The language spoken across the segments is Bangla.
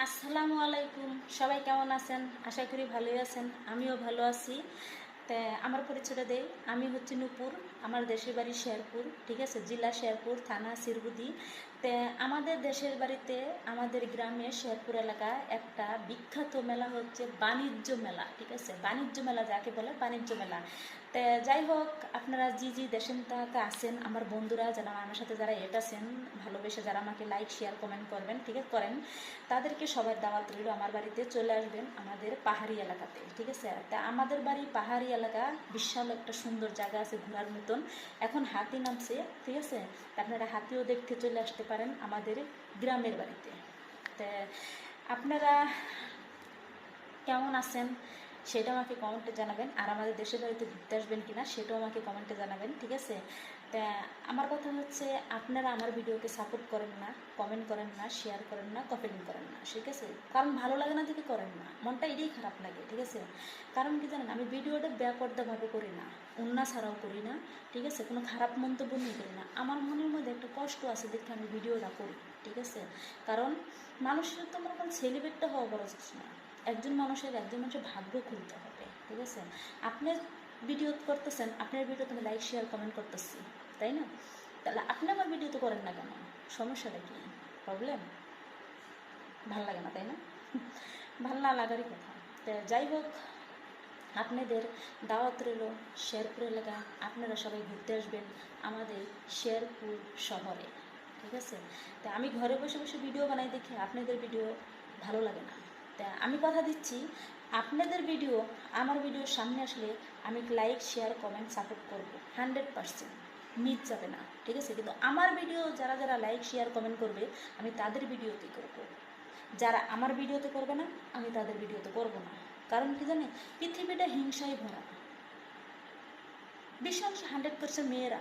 আসসালামু আলাইকুম। সবাই কেমন আছেন? আশা করি ভালোই আছেন। আমিও ভালো আছি। তা আমার পরিচয়টা দেই। আমি হচ্ছি নূপুর। আমার দেশের বাড়ি শেরপুর, ঠিক আছে, জেলা শেরপুর, থানা সিরবুদি। তে আমাদের দেশের বাড়িতে, আমাদের গ্রামে শেরপুর এলাকায় একটা বিখ্যাত মেলা হচ্ছে বাণিজ্য মেলা, ঠিক আছে, বাণিজ্য মেলা যাকে বলে বাণিজ্য মেলা। তে যাই হোক, আপনারা জি দেশের তাতে আছেন, আমার বন্ধুরা যারা আমার সাথে যারা আছেন, ভালোবেসে যারা আমাকে লাইক শেয়ার কমেন্ট করবেন, ঠিক আছে, করেন, তাদেরকে সবার দাওয়াত রইল। আমার বাড়িতে চলে আসবেন আমাদের পাহাড়ি এলাকাতে, ঠিক আছে। তা আমাদের বাড়ি পাহাড়ি এলাকা, বিশাল একটা সুন্দর জায়গা আছে ঘোরার মতন। এখন হাতি নামছে, ঠিক আছে, আপনারা হাতিও দেখতে চলে আসতে পারেন আমাদের গ্রামের বাড়িতে। তা আপনারা কেমন আছেন সেটা আমাকে কমেন্টে জানাবেন, আর আমাদের দেশের বাড়িতে ঘুরতে আসবেন কিনা সেটাও আমাকে কমেন্টে জানাবেন, ঠিক আছে। তা আমার কথা হচ্ছে, আপনারা আমার ভিডিওকে সাপোর্ট করেন না, কমেন্ট করেন না, শেয়ার করেন না, কমেন্ট করেন না, ঠিক আছে, কারণ ভালো লাগে না থেকে করেন না, মনটা এটাই খারাপ লাগে, ঠিক আছে। কারণ কি জানেন, আমি ভিডিওটা ব্যাপারদাভাবে করি না, অন্য ছাড়াও করি না, ঠিক আছে, কোনো খারাপ মন্তব্য নিয়ে করি না, আমার মনের মধ্যে একটা কষ্ট আছে দেখে আমি ভিডিওটা করি, ঠিক আছে। কারণ মানুষের তো মনে করেন সেলিব্রেটটা হওয়া বড় কিছু না, একজন মানুষের ভাগ্য খুলতে হবে, ঠিক আছে। আপনি ভিডিও করতেছেন, আপনার ভিডিওতে আমি লাইক শেয়ার কমেন্ট করতেছি, তাই না? তাহলে আপনি আমার ভিডিও তো করেন না কেন? সমস্যাটা কি? প্রবলেম? ভাল লাগে না, তাই না? ভাল না লাগারই কথা। তো যাই হোক, আপনাদের দাওয়াত রইল শেরপুর এলাকা। আপনারা সবাই ঘুরতে আসবেন আমাদের শেরপুর শহরে, ঠিক আছে। তা আমি ঘরে বসে বসে ভিডিও বানাই দেখে আপনাদের ভিডিও ভালো লাগে না। তা আমি কথা দিচ্ছি, আপনাদের ভিডিও আমার ভিডিওর সামনে আসলে আমি লাইক শেয়ার কমেন্ট সাপোর্ট করবো 100%, মিস যাবে না, ঠিক আছে। কিন্তু আমার ভিডিও যারা যারা লাইক শেয়ার কমেন্ট করবে, আমি তাদের ভিডিওতেই করবো। যারা আমার ভিডিওতে করবে না, আমি তাদের ভিডিওতে করব না। কারণ কি জানে, পৃথিবীটা হিংসায় ভরা। বেশি অংশে 100% মেয়েরা,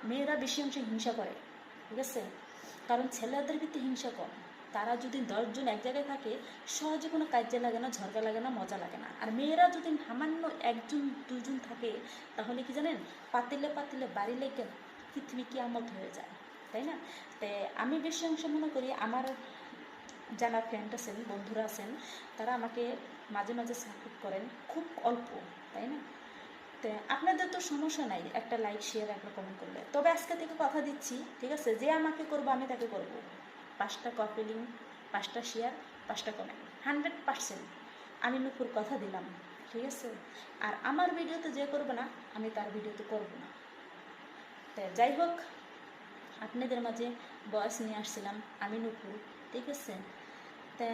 মেয়েরা বেশি অংশে হিংসা করে, ঠিক আছে। কারণ ছেলেদের ভিত্তি হিংসা কম। তারা যদি 10 জন এক জায়গায় থাকে, সহজে কোনো কাজে লাগে না, ঝরকা লাগে না, মজা লাগে না। আর মেয়েরা যদি সামান্য 1 জন 2 জন থাকে, তাহলে কি জানেন, পাতিলে পাতিলে বাড়ি লেগে পৃথিবী কিয়ামত হয়ে যায়, তাই না? তো আমি বেশি অংশ মনে করি আমার যারা ফ্রেন্ড আছেন, বন্ধুরা আছেন, তারা আমাকে মাঝে মাঝে সাপোর্ট করেন, খুব অল্প, তাই না? তো আপনাদের তো সমস্যা নাই একটা লাইক শেয়ার একটা কমেন্ট করলে। তবে আজকে থেকে কথা দিচ্ছি, ঠিক আছে, যে আমাকে করবো আমি তাকে করবো 5টা কপি লিঙ্ক, 5টা শেয়ার, 5টা কমেন্ট, 100% আমি নূপুর কথা দিলাম, ঠিক আছে। আর আমার ভিডিওতে যে করবে না, আমি তার ভিডিওতে করবো না। তো যাই হোক, আপনাদের মাঝে বয়স নিয়ে আসছিলাম আমি নূপুর, ঠিক আছে। তা